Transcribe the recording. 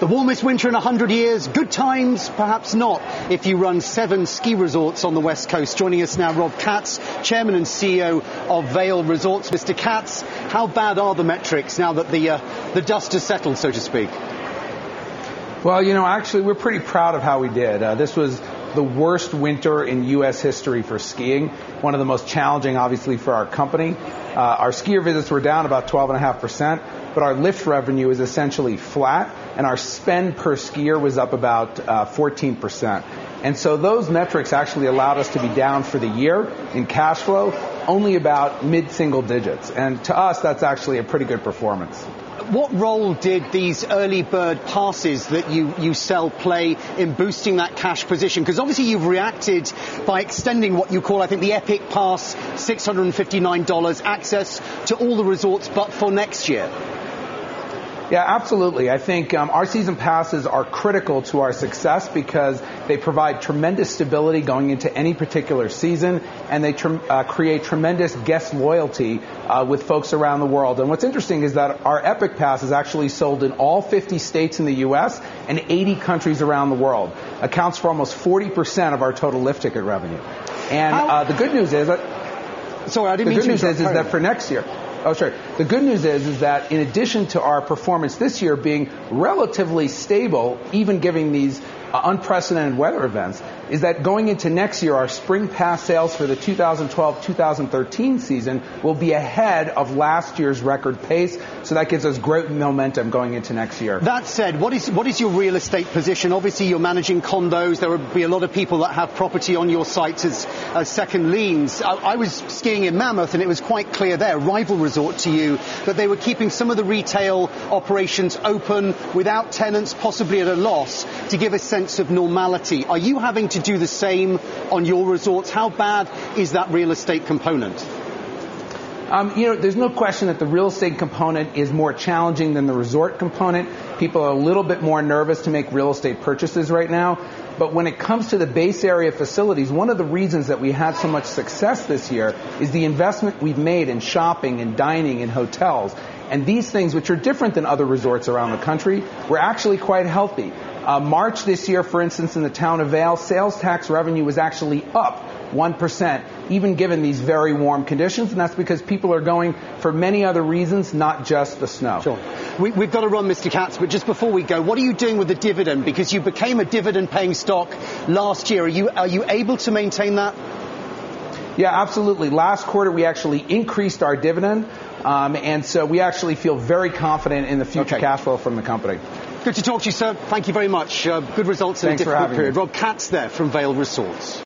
The warmest winter in 100 years, good times, perhaps not, if you run 7 ski resorts on the West Coast. Joining us now, Rob Katz, Chairman and CEO of Vail Resorts. Mr. Katz, how bad are the metrics now that the dust has settled, so to speak? Well, actually, we're pretty proud of how we did. This was the worst winter in U.S. history for skiing, one of the most challenging, obviously, for our company. Our skier visits were down about 12.5%, but our lift revenue is essentially flat, and our spend per skier was up about 14%. And so those metrics actually allowed us to be down for the year in cash flow only about mid-single digits. And to us, that's actually a pretty good performance. What role did these early bird passes that you sell play in boosting that cash position? Because obviously you've reacted by extending what you call, I think, the Epic Pass, $659, access to all the resorts but for next year. Yeah, absolutely. I think our season passes are critical to our success because they provide tremendous stability going into any particular season, and they create tremendous guest loyalty with folks around the world. And what's interesting is that our Epic Pass is actually sold in all 50 states in the U.S. and 80 countries around the world. Accounts for almost 40% of our total lift ticket revenue. And the good news is that... Sorry, I didn't mean to interrupt. The good news is that for next year... Oh, sure. The good news is that in addition to our performance this year being relatively stable, even given these unprecedented weather events, is that going into next year, our spring pass sales for the 2012-2013 season will be ahead of last year's record pace. So that gives us great momentum going into next year. That said, what is your real estate position? Obviously, you're managing condos. There will be a lot of people that have property on your sites as second liens. I was skiing in Mammoth, and it was quite clear there, rival resort to you, that they were keeping some of the retail operations open without tenants, possibly at a loss, to give a sense of normality. Are you having to do the same on your resorts? How bad is that real estate component? There's no question that the real estate component is more challenging than the resort component. People are a little bit more nervous to make real estate purchases right now. But when it comes to the base area facilities, one of the reasons that we had so much success this year is the investment we've made in shopping and dining and hotels. And these things, which are different than other resorts around the country, were actually quite healthy. March this year, for instance, in the town of Vail, sales tax revenue was actually up 1%, even given these very warm conditions, and that's because people are going for many other reasons, not just the snow. Sure. We've got to run, Mr. Katz, but just before we go, what are you doing with the dividend? Because you became a dividend-paying stock last year. Are you able to maintain that? Yeah, absolutely. Last quarter, we actually increased our dividend, and so we actually feel very confident in the future cash flow from the company. Good to talk to you, sir. Thank you very much. Good results in a difficult period. Rob Katz there from Vail Resorts.